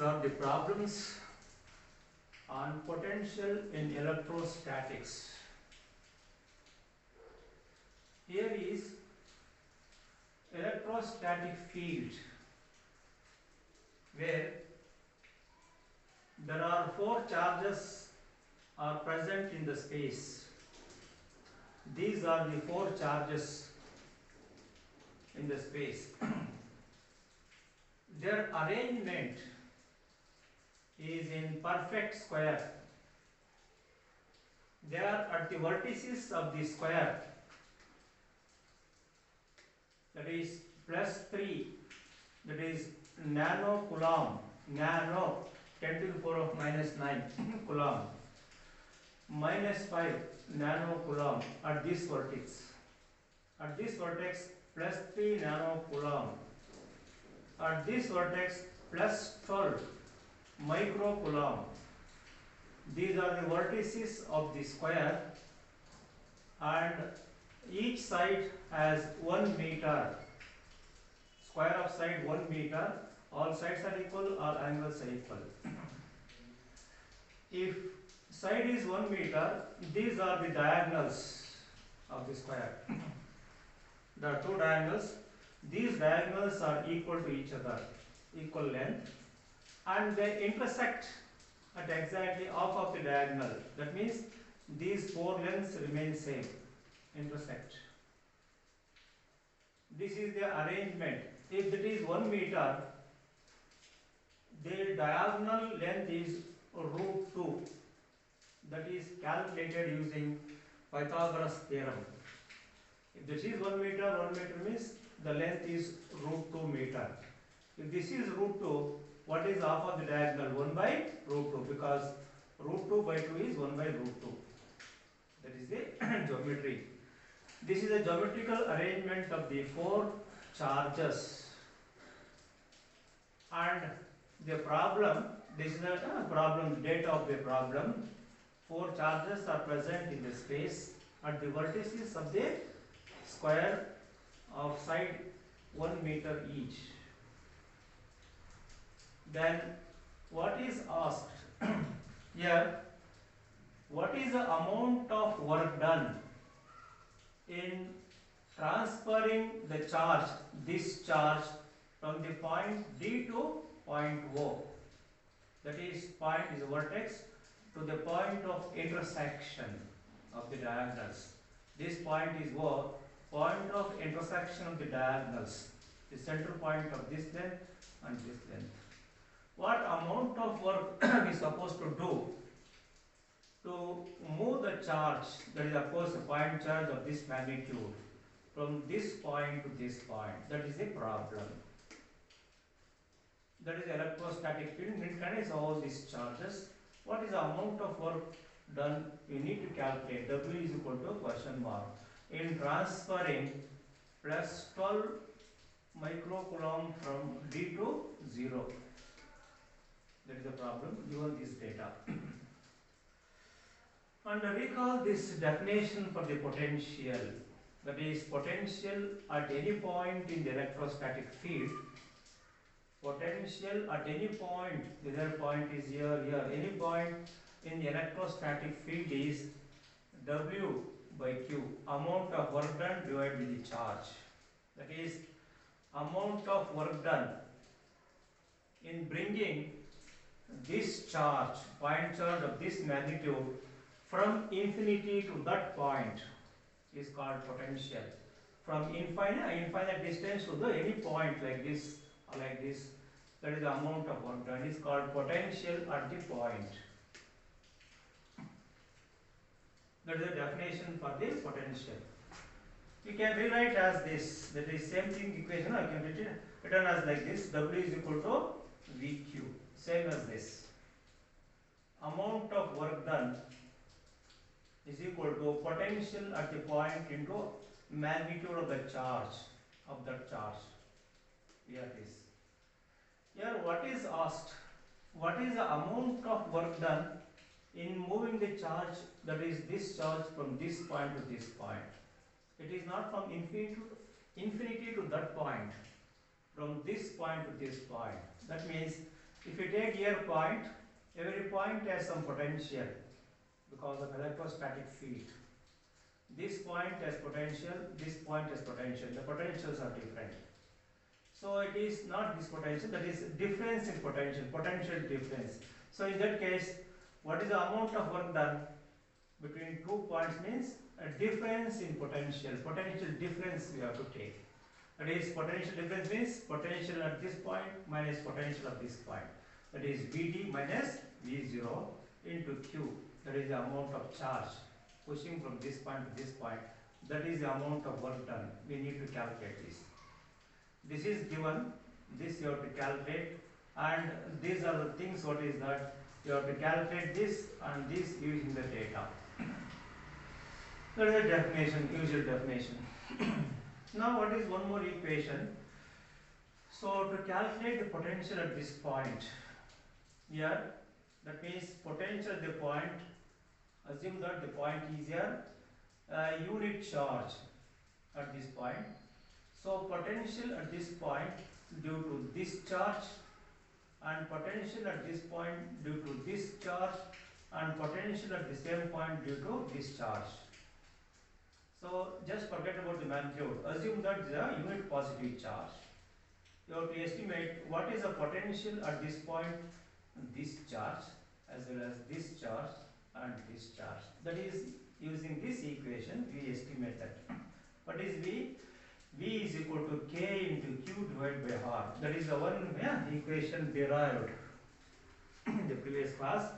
are the problems on potential in electrostatics. Here is electrostatic field where there are four charges are present in the space. These are the four charges in the space. Their arrangement is in perfect square. They are at the vertices of the square, that is +3, that is nano coulomb, nano 10 to the power of -9 coulomb, -5 nano coulomb at this vertex. At this vertex +3 nano coulomb. At this vertex +12 micro coulomb. These are the vertices of the square, and each side has 1 meter. Square of side 1 meter. All sides are equal, all angles are equal. If side is 1 meter, these are the diagonals of the square. There are two diagonals. These diagonals are equal to each other, equal length, and they intersect at exactly half of the diagonal. That means these four lengths remain same, intersect. This is the arrangement. If it is 1 meter, the diagonal length is √2. That is calculated using Pythagoras theorem. If this is 1 meter means the length is √2 meter. If this is √2, what is half of the diagonal? 1 by √2, because √2 by 2 is 1 by √2. That is the geometry. This is a geometrical arrangement of the four charges. And the problem, this is the problem, data of the problem. Four charges are present in the space at the vertices of the square of side 1 meter each. Then what is asked here? What is the amount of work done in transferring the charge, this charge, from the point D to point O? That is, point is a vertex to the point of intersection of the diagonals. This point is O, point of intersection of the diagonals, the center point of this length and this length. What amount of work we are supposed to do to move the charge, that is of course a point charge of this magnitude, from this point to this point? That is a problem. That is electrostatic field. It contains all these charges. What is the amount of work done? We need to calculate. W is equal to question mark in transferring +12 microcoulomb from D to 0. That is the problem given this data. And recall this definition for the potential. That is, potential at any point in the electrostatic field. Potential at any point, the other point is here, any point in the electrostatic field is W by Q, amount of work done divided by the charge. That is, amount of work done in bringing this charge, point charge of this magnitude, from infinity to that point is called potential. From infinite distance to the any point like this or like this, that is the amount of work done, is called potential at the point. That is the definition for the potential. You can rewrite as this, that is same thing equation, I can written as like this, W is equal to VQ, same as this. Amount of work done is equal to potential at the point into magnitude of the charge, of that charge. Here it is. Here what is asked? What is the amount of work done in moving the charge, that is this charge, from this point to this point? It is not from infinity to that point, from this point to this point. That means If you take here point, every point has some potential because of electrostatic field. This point has potential, this point has potential. The potentials are different. So it is not this potential, that is difference in potential, potential difference. So in that case, what is the amount of work done between 2 points means a difference in potential, potential difference we have to take. That is potential difference means potential at this point minus potential of this point. That is Vd minus V0 into Q. That is the amount of charge pushing from this point to this point. That is the amount of work done. We need to calculate this. This is given, this you have to calculate, and these are the things. What is that? You have to calculate this and this using the data. That is the definition, usual definition. Now what is one more equation? So to calculate the potential at this point, here, that means potential at the point, assume that the point is here, unit charge at this point. So potential at this point due to this charge, and potential at this point due to this charge, and potential at the same point due to this charge. So just forget about the magnitude. Assume that the unit positive charge. You have to estimate what is the potential at this point, this charge as well as this charge and this charge. That is, using this equation we estimate that. What is V? V is equal to K into Q divided by R. That is the one equation derived in the previous class.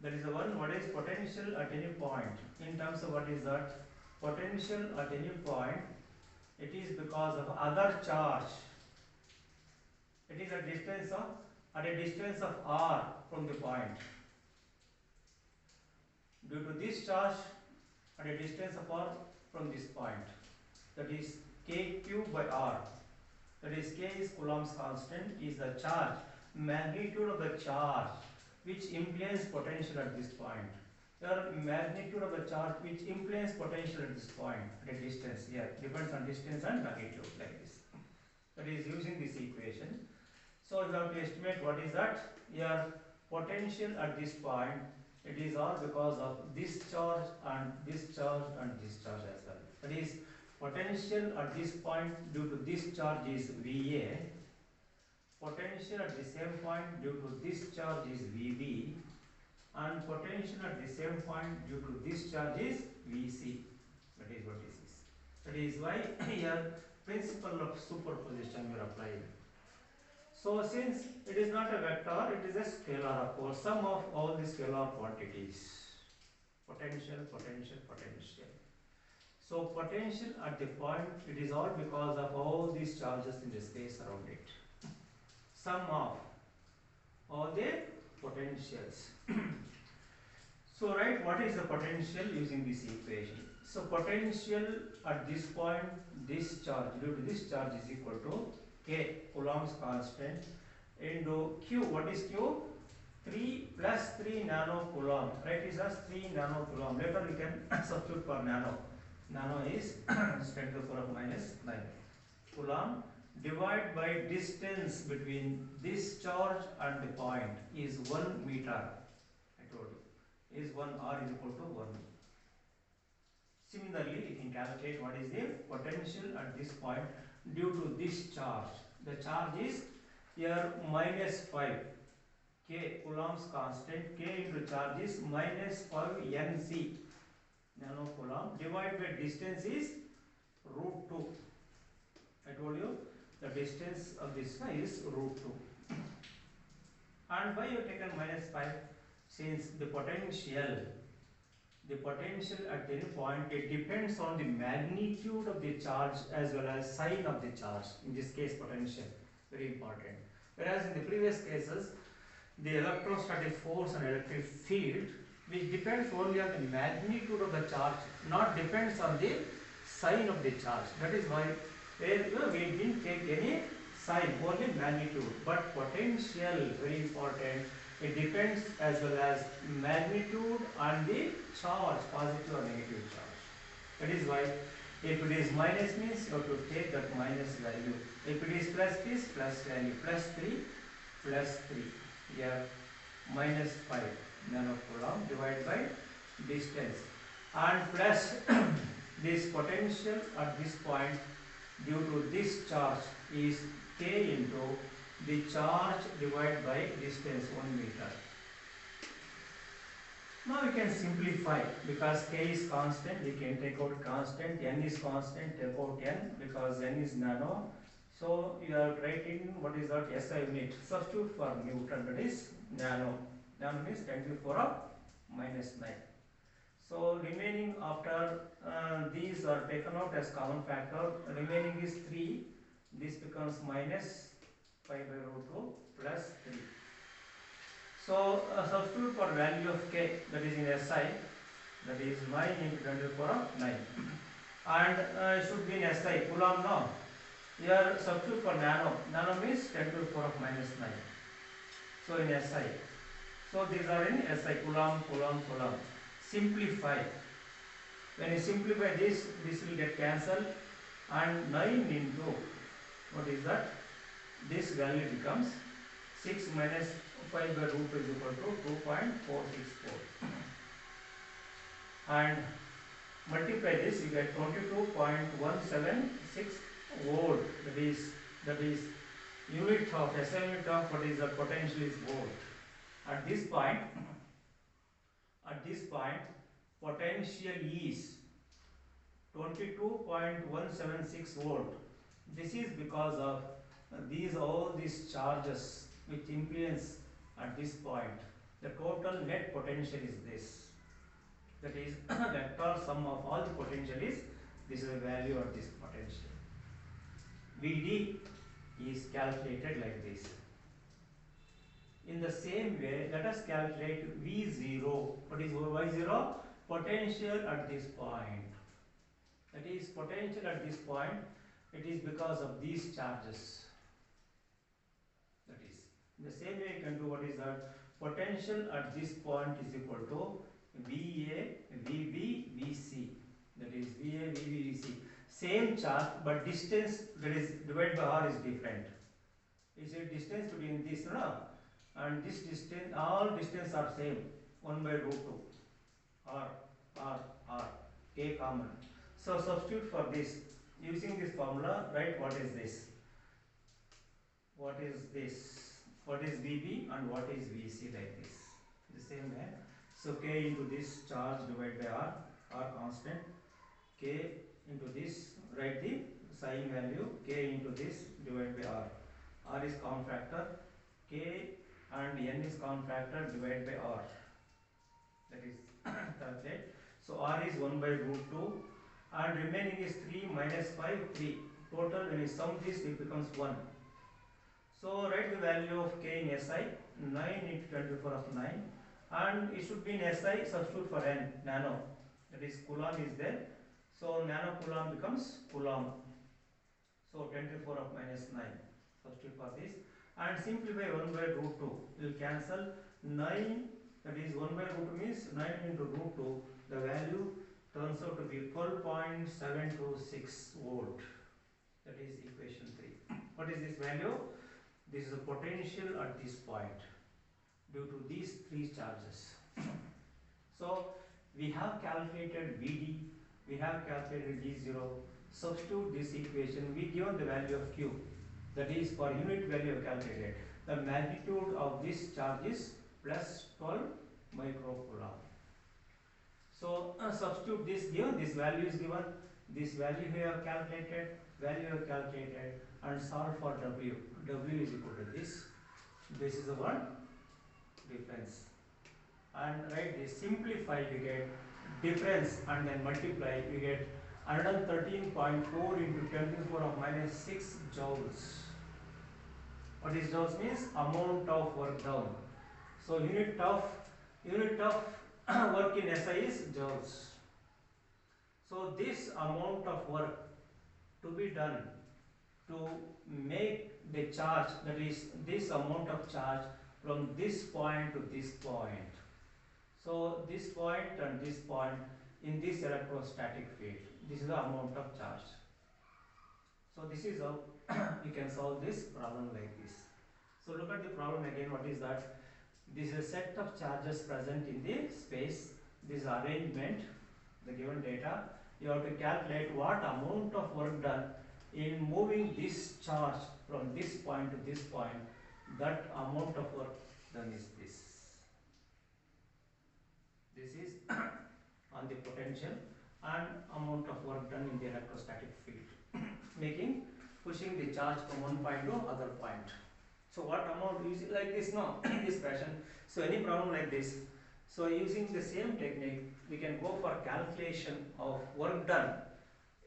That is the one. What is potential at any point? In terms of what is that? Potential at any point, it is because of other charge. It is a distance of, at a distance of R from the point. Due to this charge at a distance of R from this point. That is KQ by R. That is K is Coulomb's constant, is the charge, magnitude of the charge which influence potential at this point. Here magnitude of the charge which influence potential at this point at a distance here depends on distance and magnitude like this. That is using this equation. So you have to estimate what is that? Here potential at this point, it is all because of this charge and this charge and this charge as well. That is potential at this point due to this charge is VA. Potential at the same point due to this charge is VB. And potential at the same point due to this charge is Vc. That is what this is. That is why here principle of superposition we are applying. So since it is not a vector, it is a scalar, of course, sum of all the scalar quantities. Potential, potential, potential. So potential at the point, it is all because of all these charges in the space around it. Sum of all the potentials. So write what is the potential using this equation. So potential at this point, this charge due to this charge is equal to K, Coulomb's constant, into Q. What is Q? 3 plus 3 nano Coulomb. Write it as 3 nano Coulomb. Later we can substitute for nano. Nano is 10 to the power of minus 9 Coulomb. Divide by distance between this charge and the point is 1 meter. I told you. Is 1 R is equal to 1. Similarly, you can calculate what is the potential at this point due to this charge. The charge is here minus 5. K, Coulomb's constant, K into charge is minus 5 Nc, nano Coulomb. Divide by distance is root 2. I told you the distance of this is root 2. And why you have taken minus 5? Since the potential at any point, it depends on the magnitude of the charge as well as sign of the charge. In this case, potential, very important. Whereas in the previous cases, the electrostatic force and electric field, which depends only on the magnitude of the charge, not depends on the sign of the charge. That is why we didn't take any sign, only magnitude. But potential, very important, it depends as well as magnitude and the charge, positive or negative charge. That is why if it is minus means you have to take that minus value. If it is plus, it is plus value, plus 3, plus 3. here minus 5 nanocoulomb divided by distance, and plus this potential at this point due to this charge is k into the charge divided by distance 1 meter. Now we can simplify because k is constant, we can take out constant, n is constant, take out n because n is nano. So you are writing what is that SI unit, substitute for Newton, that is nano. Nano means 10 to the power of minus 9. So remaining after these are taken out as common factor, remaining is 3, this becomes minus 5 by root 2 plus 3. So substitute for value of k, that is in SI, that is 9 into 10 to the power of 9, and it should be in SI, coulomb no. Here substitute for nano, nano means 10 to the power of minus 9. So in SI, so these are in SI, coulomb, coulomb, coulomb. Simplify. When you simplify this will get cancelled, and 9 into, what is that? This value becomes 6 minus 5 by root 2 is equal to 2.464. And multiply this, you get 22.176 volt. That is unit of SI unit of what is the potential is volt. At this point, potential is 22.176 volt. This is because of all these charges which influence at this point. The total net potential is this. That is vector sum of all the potential is, this is the value of this potential. Vd is calculated like this. In the same way, let us calculate V0. What is Y0? Potential at this point. That is potential at this point. It is because of these charges. That is. In the same way, you can do what is that? Potential at this point is equal to VA, VB, VC. That is VA, VB, VC. Same charge, but distance, that is divided by R, is different. Is a distance between this, no? And this distance, all distance are same, 1 by root 2, R, K common. So substitute for this, using this formula, write what is this, what is VB and what is VC, like this, the same way. So K into this charge divided by R constant, K into this, write the sign value, K into this divided by R is common factor, K and N is common factor divided by R, that is calculate. So R is 1 by root 2 and remaining is 3 minus 5, 3. Total when you sum this it becomes 1. So write the value of K in SI, 9 into 10 to the power of 9, and it should be in SI, substitute for N, nano, that is coulomb is there. So nano coulomb becomes coulomb. So 10 to the power of minus 9, substitute for this. And simplify 1 by root 2, you will cancel 9, that is 1 by root 2 means 9 into root 2, the value turns out to be 12.726 volt, that is equation 3. What is this value? This is the potential at this point due to these three charges. So we have calculated Vd, we have calculated V0, substitute this equation, we given the value of Q. That is for unit value calculated. The magnitude of this charge is plus 12 microcoulomb. So substitute this given, this value is given, this value here calculated, and solve for W. W is equal to this. This is the one difference. And write this, simplify, we get difference and then multiply, we get 113.4 into 10 to the power of minus 6 joules. What is joules means? Amount of work done. So unit of work in SI is joules. So this amount of work to be done to make the charge, that is this amount of charge from this point to this point. So this point and this point in this electrostatic field, this is the amount of charge. So this is how we can solve this problem like this. So look at the problem again. What is that? This is a set of charges present in the space. This arrangement, the given data, you have to calculate what amount of work done in moving this charge from this point to this point. That amount of work done is this. This is on the potential and amount of work done in the electrostatic field, pushing the charge from one point to other point. So what amount is it like this now, in this fashion. So any problem like this, so using the same technique, we can go for calculation of work done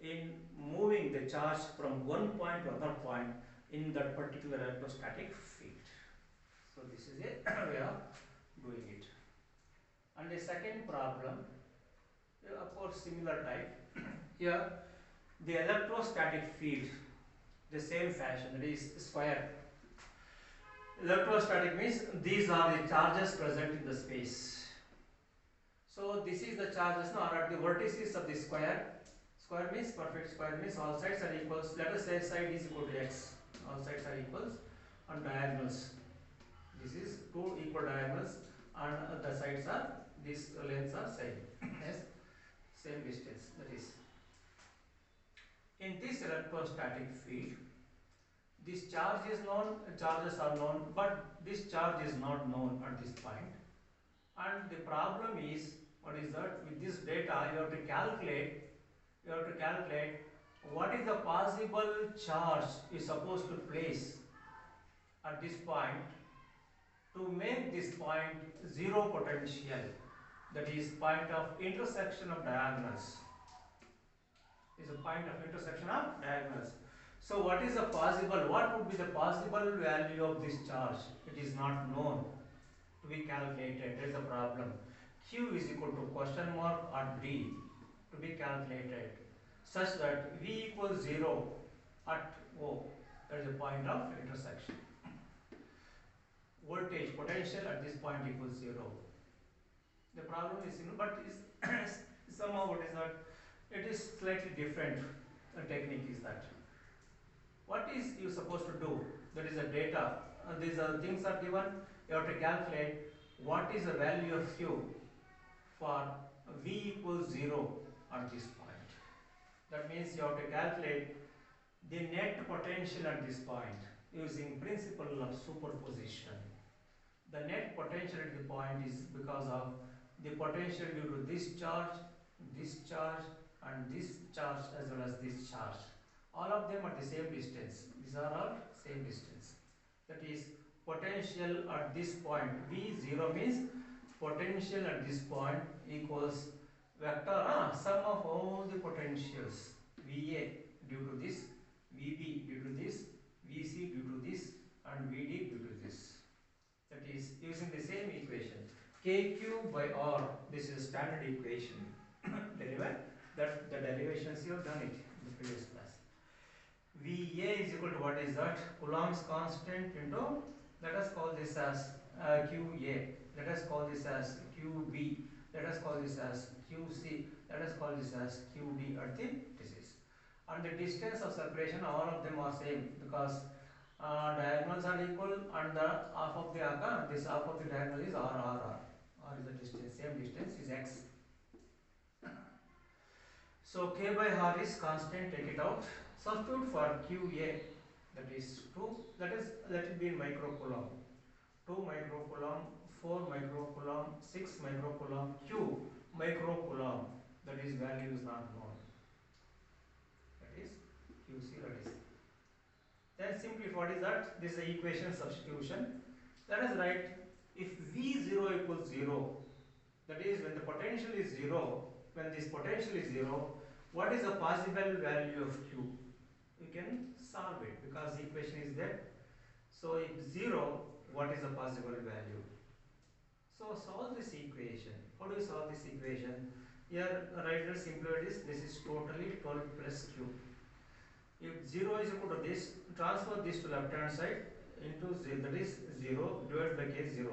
in moving the charge from one point to another point in that particular electrostatic field. So this is a way of doing it. And the second problem, of course similar type. Here the electrostatic field, the same fashion, that is square. Electrostatic means these are the charges present in the space. So this is the charges now are at the vertices of the square. Square means perfect square means all sides are equals. Let us say side is equal to x. All sides are equals and diagonals. This is two equal diagonals and the sides are, these lengths are same. Yes, same distance. That is, in this electrostatic field, this charge is known, charges are known, but this charge is not known at this point. And the problem is, what is that? With this data, you have to calculate. What is the possible charge is supposed to place at this point to make this point zero potential. That is point of intersection of diagonals. Is a point of intersection of diagonals. So what is the possible, what would be the possible value of this charge? It is not known to be calculated. There is a problem. Q is equal to question mark or D to be calculated such that V equals 0 at O. There is a point of intersection. Voltage potential at this point equals 0. The problem is similar, but is somehow what is that? It is slightly different. The technique is that. What is you supposed to do? That is the data. These are things are given. You have to calculate what is the value of Q for V equals 0 at this point. That means you have to calculate the net potential at this point using principle of superposition. The net potential at the point is because of the potential due to this charge, and this charge as well as this charge. All of them at the same distance. These are all same distance. That is potential at this point. V0 means potential at this point equals vector sum of all the potentials. VA due to this, VB due to this, VC due to this, and VD due to this. That is using the same equation. KQ by R. This is standard equation. That the derivations you have done it in the previous class. VA is equal to what is that? Coulomb's constant into, let us call this as QA. Let us call this as QB. Let us call this as QC. Let us call this as QD at the disease. And the distance of separation, all of them are same because diagonals are equal and the half of the arc, this half of the diagonal is R. R is the distance, same distance is X. So K by R is constant, take it out. Substitute for QA, that is 2, let it be in microcoulomb. 2 microcoulomb, 4 microcoulomb, 6 microcoulomb, Q microcoulomb, that is value is not known. That is QC, that is. Then simply what is that? This is the equation substitution. Let us write if V0 equals 0, that is when the potential is 0, when this potential is 0, what is the possible value of Q? We can solve it because the equation is there. So if 0, what is the possible value? So solve this equation. How do you solve this equation? Here write it simply this is totally 12 plus Q. If 0 is equal to this, transfer this to left hand side into 0, that is 0 divided by K 0.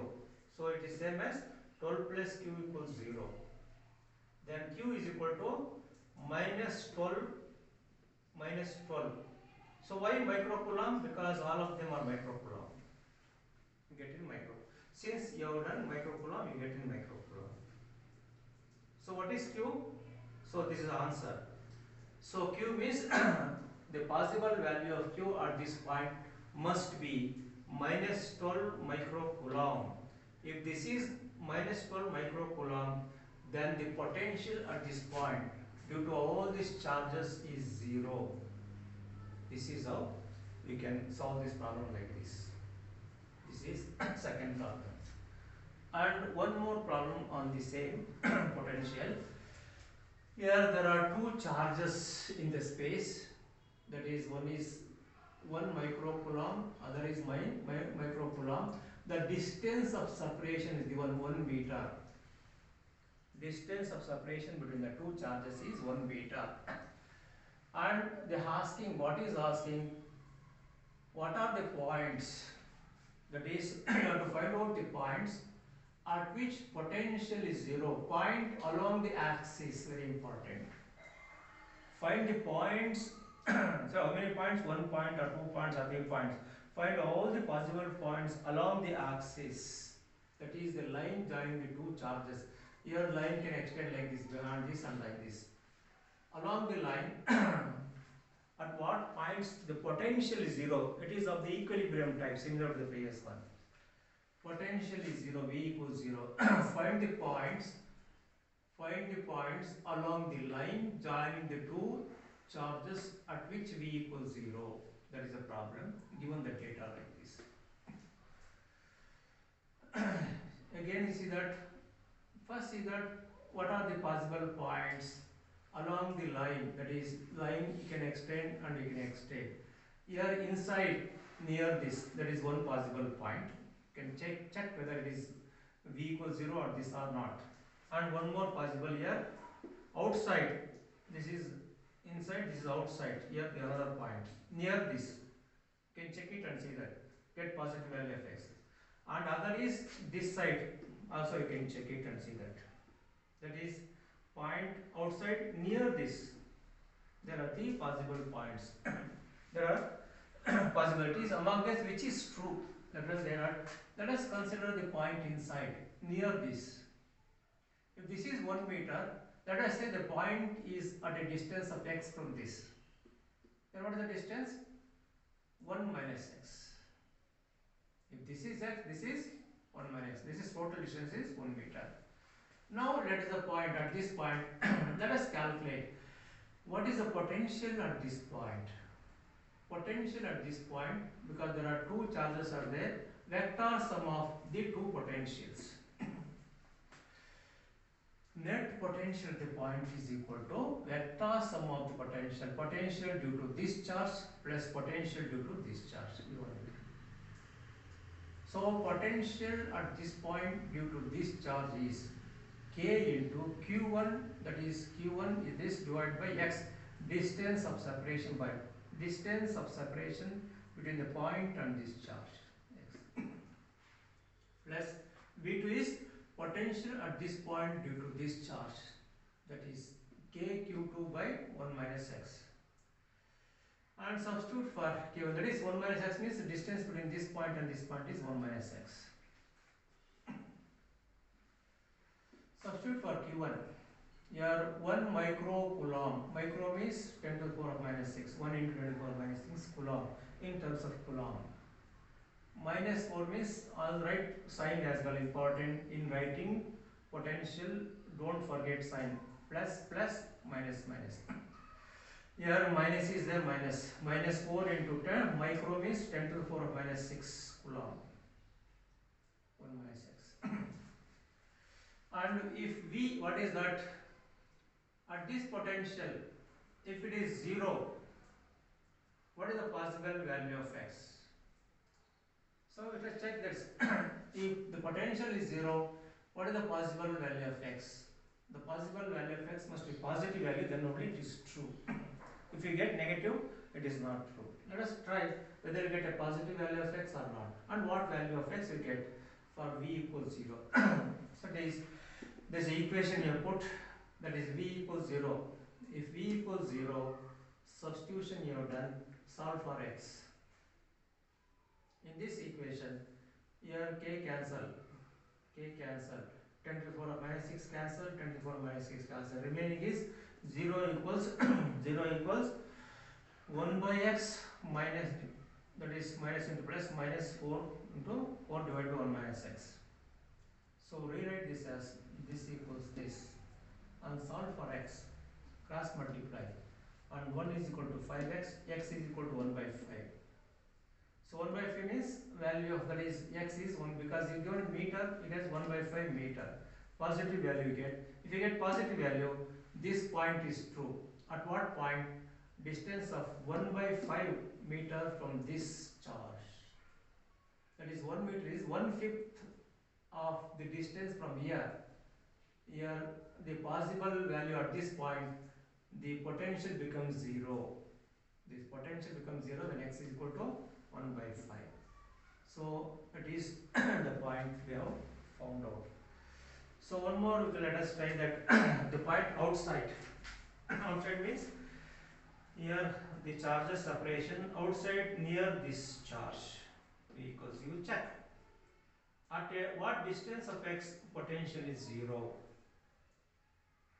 So it is same as 12 plus Q equals 0. Then Q is equal to minus 12 minus 12. So why microcoulomb? Because all of them are microcoulomb. Get in micro. Since you have done microcoulomb, you get in microcoulomb. So what is Q? So this is the answer. So Q means the possible value of Q at this point must be minus 12 microcoulomb. If this is minus 12 microcoulomb, then the potential at this point due to all these charges is 0. This is how we can solve this problem like this. This is second problem. And one more problem on the same potential. Here there are two charges in the space. That is, one is 1 microcoulomb, other is microcoulomb. The distance of separation is given 1 meter. Distance of separation between the two charges is 1 meter. And they are asking, what is asking? What are the points? That is, you have to find out the points at which potential is 0. Point along the axis, very important. Find the points. So how many points? 1 point or 2 points or 3 points. Find all the possible points along the axis. That is the line joining the two charges. Here line can extend like this, behind this and like this. Along the line, at what points the potential is 0. It is of the equilibrium type, similar to the previous one. Potential is 0, V equals 0. Find the points along the line joining the two charges at which V equals 0. That is a problem given the data like this. Again, you see that, first see that what are the possible points along the line. That is, line you can extend and you can extend. Here inside near this, that is one possible point. You can check whether it is V equals 0 or this or not. And one more possible here, outside, this is inside, this is outside. Here the another point near this, you can check it and see that, get positive value of x. And other is this side, also you can check it and see that. That is point outside near this. There are three possible points. There are possibilities, among us which is true. Let us consider the point inside near this. If this is 1 meter, let us say the point is at a distance of x from this. Then what is the distance? 1 minus x. If this is x, this is 1 minus. This is total distance is 1 meter. Now let us the point at this point. Let us calculate what is the potential at this point. Potential at this point, because there are two charges are there, vector sum of the two potentials. Net potential at the point is equal to vector sum of the potential. Potential due to this charge plus potential due to this charge. So potential at this point due to this charge is K into Q1, that is Q1 is this divided by x, distance of separation by distance of separation between the point and this charge, x, plus V2 is potential at this point due to this charge, that is KQ2 by 1 minus x. And substitute for Q1, that is 1 minus x means the distance between this point and this point is 1 minus x. Substitute for Q1. Here 1 microcoulomb. Micro means 10 to the power of minus 6. 1 into 10 to the power of minus 6 coulomb in terms of coulomb. Minus 4 means, I'll write sign as well, important in writing potential, don't forget sign. Plus, plus, minus, minus. Here minus is there, minus. Minus 4 into 10. Micro means 10 to the power of minus 6 coulomb. 1 minus x. And if V, what is that? At this potential, if it is 0, what is the possible value of x? So let us check that. If the potential is 0, what is the possible value of x? The possible value of x must be positive value, then only it is true. If you get negative, it is not true. Let us try whether you get a positive value of x or not. And what value of x you get for V equals 0. So there is an equation you put, that is V equals 0. If V equals 0, substitution you have done, solve for x. In this equation, here k cancel, K cancel. 10 to the power of minus 6 cancel. 10 to the power of minus 6 cancel. Remaining is 0 equals 0 equals 1 by x minus, that is minus into plus, minus 4 into 4 divided by 1 minus x. So rewrite this as this equals this, and solve for x, cross multiply, and 1 is equal to 5x, x is equal to 1 by 5. So 1 by 5 means value of, that is x is 1, because you given meter, it has 1 by 5 meter. Positive value you get. If you get positive value, this point is true. At what point? Distance of 1 by 5 meter from this charge. That is 1 meter is 1/5 of the distance from here. Here the possible value at this point, the potential becomes 0. This potential becomes 0 when x is equal to 1 by 5. So it is the point we have found out. So one more, let us try that the point outside. Outside means here the charges separation outside near this charge. V equals you check. At what distance of x potential is 0?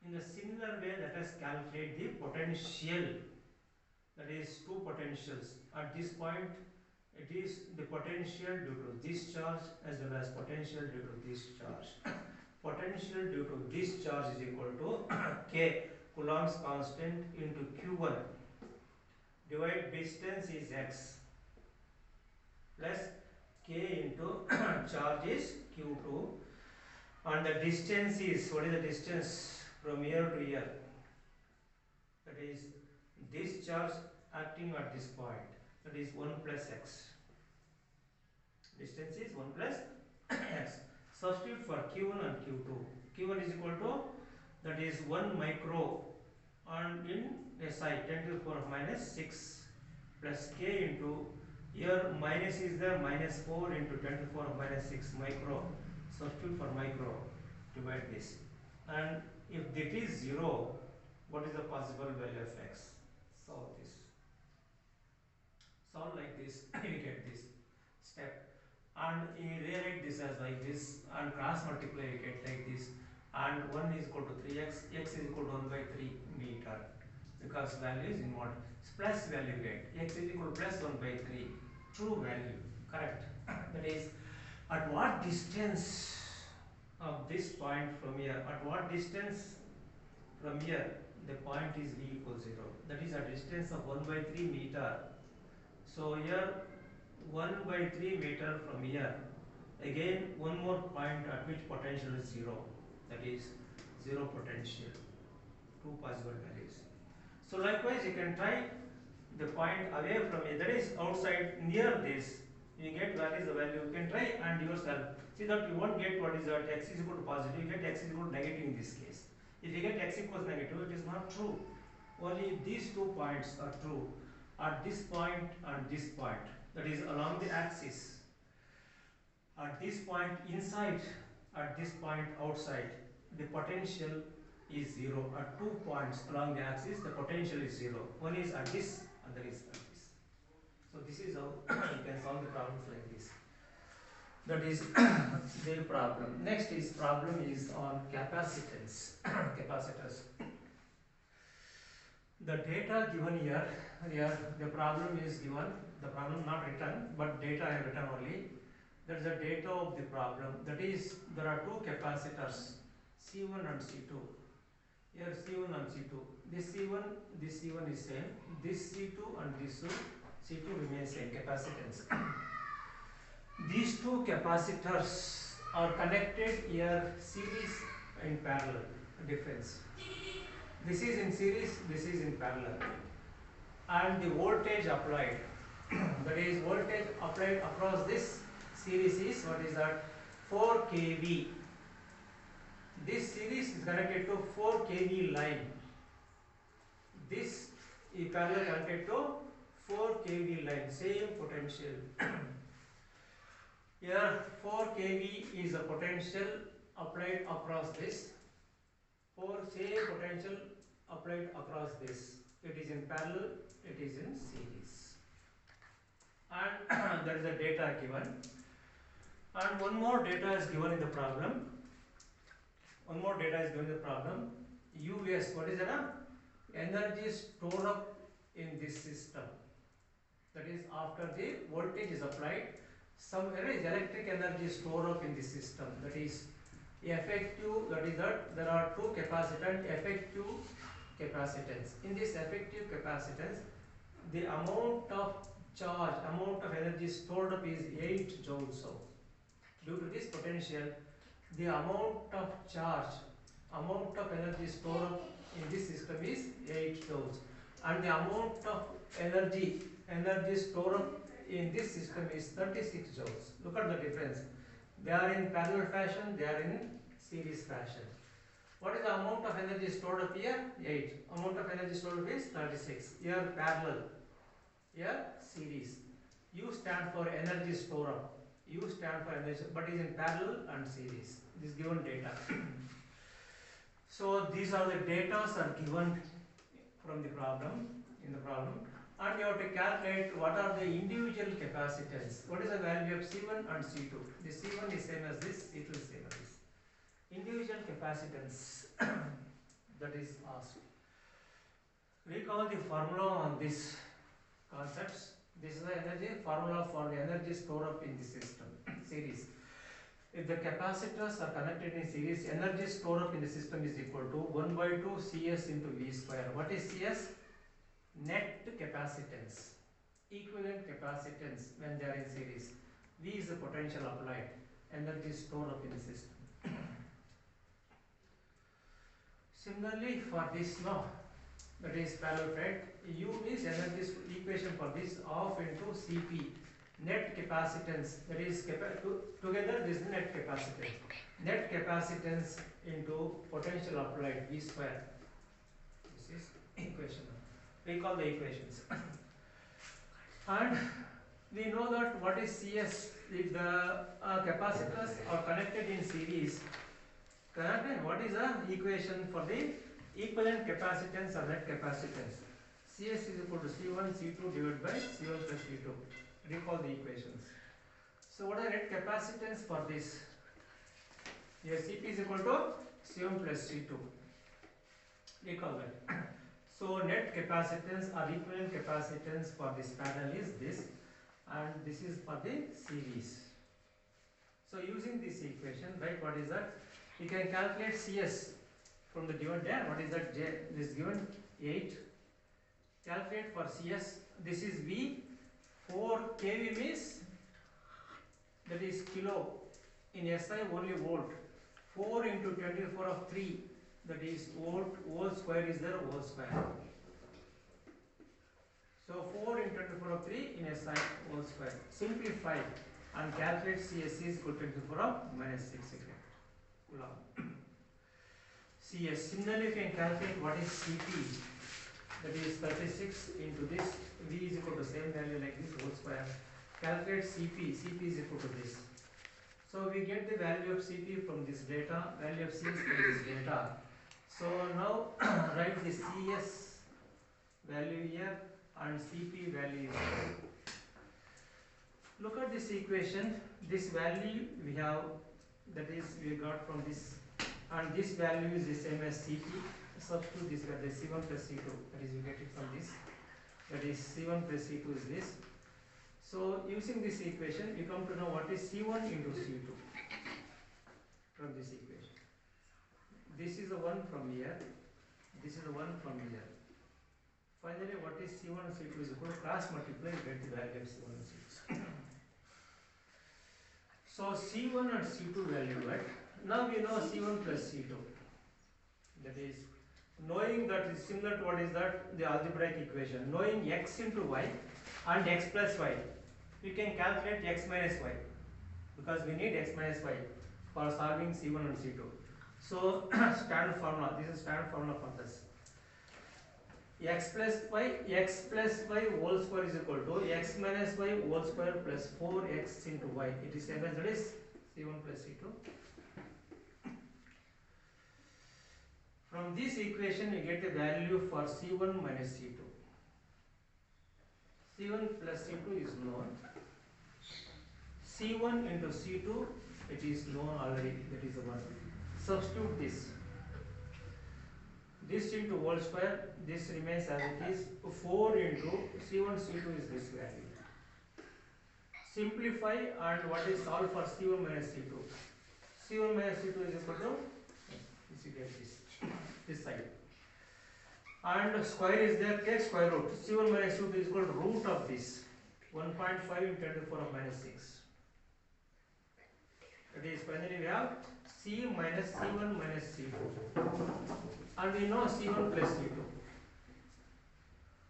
In a similar way, let us calculate the potential. That is two potentials. At this point, it is the potential due to this charge as well as potential due to this charge. Potential due to this charge is equal to K, Coulomb's constant, into Q1. Divide distance is x plus K into charge is Q2, and the distance is, what is the distance from here to here? That is this charge acting at this point, that is 1 plus x. Distance is 1 plus x. Substitute for Q1 and Q2. Q1 is equal to, that is 1 micro, and in SI 10 to the power of minus 6 plus K into, here minus is there, minus 4 into 10 to the power of minus 6 micro. Substitute for micro, divide this, and if it is 0, what is the possible value of x? Solve this. Solve like this, you get this step, and you rewrite this as like this, and cross multiply, you get like this, and 1 is equal to 3x, x is equal to 1 by 3 meter, because value is inward. Plus value get, x is equal to plus 1 by 3, true value, correct. That is, at what distance of this point from here, at what distance from here, the point is v equals 0. That is a distance of 1 by 3 meter. So here 1 by 3 meter from here. Again one more point at which potential is 0. That is 0 potential. Two possible values. So likewise you can try the point away from here. That is outside near this. You get what is the value. You can try and yourself. See that you won't get what is that x is equal to positive. You get x is equal to negative in this case. If you get x equals negative, it is not true. Only these 2 points are true. At this point and this point, that is along the axis. At this point inside, at this point outside, the potential is 0. At 2 points along the axis, the potential is 0. One is at this, other is at this. So this is how you can solve the problems like this. That is the problem. Next is problem is on capacitance. Capacitors. The data given here the problem is given, the problem not written, but data I have written only. That is the data of the problem. That is, there are two capacitors, C1 and C2. Here C1 and C2. This C1 is same. This C2 and this C2 remains same capacitance. These two capacitors are connected here series and parallel. Difference. This is in series, this is in parallel. And the voltage applied, that is voltage applied across this series is, what is that, 4 kV. This series is connected to 4 kV line. This is parallel connected to 4 kV line, same potential. Here 4 kV is the potential applied across this. 4 same potential applied across this. It is in parallel, it is in series. And there is a data given. And one more data is given in the problem. One more data is given in the problem. US, what is that? Energy stored up in this system. That is, after the voltage is applied, somewhere is electric energy stored up in the system. That is effective, that is that there are two capacitance, effective capacitance. In this effective capacitance, the amount of charge, amount of energy stored up is 8 joules. So, due to this potential, the amount of charge, amount of energy stored up in this system is 8 joules, and the amount of energy stored up in this system is 36 joules. Look at the difference. They are in parallel fashion, they are in series fashion. What is the amount of energy stored up here? 8. Amount of energy stored up is 36. Here parallel, here series. U stand for energy store up. U stand for energy, but is in parallel and series. This given data. So these are the data are given from the problem, in the problem, and you have to calculate what are the individual capacitance. What is the value of C1 and C2? The C1 is same as this, C2 is same as this. Individual capacitance that is asked. Recall the formula on this concepts. This is the energy formula for the energy stored up in the system series. If the capacitors are connected in series, energy stored up in the system is equal to 1 by 2 Cs into V square. What is Cs? Net capacitance, equivalent capacitance when they are in series. V is the potential applied, energy stored up in the system. Similarly, for this law, that is parallel plate, U is energy equation for this of into Cp, net capacitance, that is together this is net capacitance. Net capacitance into potential applied V square. This is equation. Recall the equations. And we know that what is Cs if the capacitors are connected in series. Correct? What is the equation for the equivalent capacitance or net capacitance? Cs is equal to C1 C2 divided by C1 plus C2. Recall the equations. So what is the net capacitance for this? Here Cp is equal to C1 plus C2. Recall that. So net capacitance or equivalent capacitance for this panel is this, and this is for the series. So using this equation, right, what is that? You can calculate Cs from the given there. What is that? This is given 8. Calculate for Cs. This is V. 4 kV means that is kilo. In SI only volt. 4 into 24 of 3. That is volt. Whole square is there. Whole square. So 4 into 24 of 3 in SI whole square. Simplify and calculate CS is equal to 24 of minus 6 again. CS. Similarly, you can calculate what is Cp. That is 36 into this. V is equal to same value like this whole square. Calculate Cp. Cp is equal to this. So we get the value of Cp from this data, value of Cs from this data. So now write the Cs value here and Cp value here. Look at this equation. This value we have, that is we got from this, and this value is the same as Cp. Substitute this value, C1 plus C2. That is we get it from this. That is C1 plus C2 is this. So using this equation, you come to know what is C1 into C2 from this equation. This is the one from here. This is the one from here. Finally, what is C1 and C2 is equal to cross multiply, you get the value of C1 and C2. So C1 and C2 value, right? Now we know C1 plus C2. That is, knowing that is similar to what is that? The algebraic equation. Knowing x into y and x plus y, we can calculate x minus y, because we need x minus y for solving C1 and C2. So standard formula, this is standard formula for this. X plus y whole square is equal to x minus y whole square plus 4x into y. It is same as that is C1 plus C2. From this equation, you get the value for C1 minus C2. C1 plus C2 is known. C1 into C2, it is known already, that is the one. Substitute this into whole square, this remains as it is. 4 into C1 C2 is this value. Simplify, and what is solve for C1 minus C2? C1 minus C2 is equal to, you get this side, and square is there, take square root. C1 minus C2 is equal to root of this 1.5 into 10 to the power of minus 6. That is, finally we have C minus C1 minus C2, and we know C1 plus C2.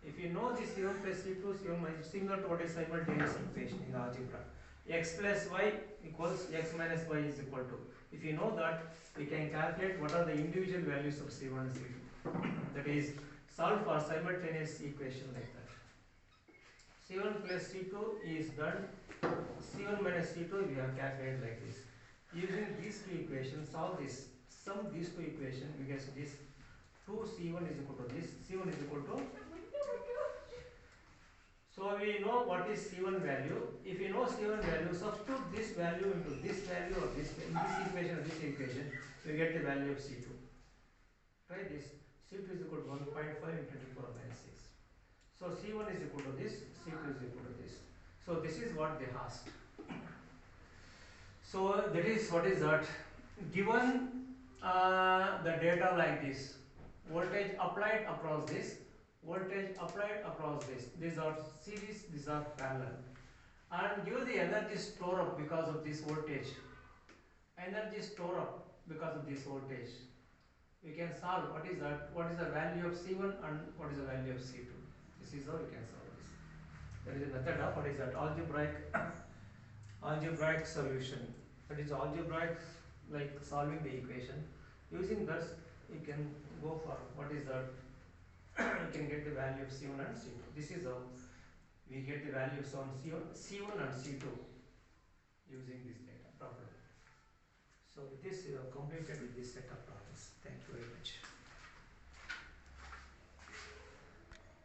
If you know this C1 plus C2, C1 minus, similar to what is simultaneous equation in algebra. X plus y equals x minus y is equal to. If you know that, we can calculate what are the individual values of C1 and C2. That is, solve for simultaneous equation like that. C1 plus C2 is done. C1 minus C2 we have calculated like this. Using these two equations, solve this. Sum these two equations, we get this 2C1 is equal to this. C1 is equal to. So we know what is C1 value. If you know C1 value, substitute this value into this value or this, in this equation or this equation, you get the value of C2. Try this. C2 is equal to 1.5 into 10 to the power of minus 6. So C1 is equal to this, C2 is equal to this. So this is what they asked. So that is, what is that? Given the data like this, voltage applied across this, voltage applied across this. These are series, these are parallel. And give the energy store up because of this voltage. Energy store up because of this voltage. We can solve what is that? What is the value of C1 and what is the value of C2? This is how we can solve this. There is a method of what is that? Algebraic solution. That is algebraic, like solving the equation. Using that, you can go for what is that? You can get the value of C1 and C2. This is how we get the values on C1 and C2 using this data problem. So with this, you have completed with this set of problems. Thank you very much.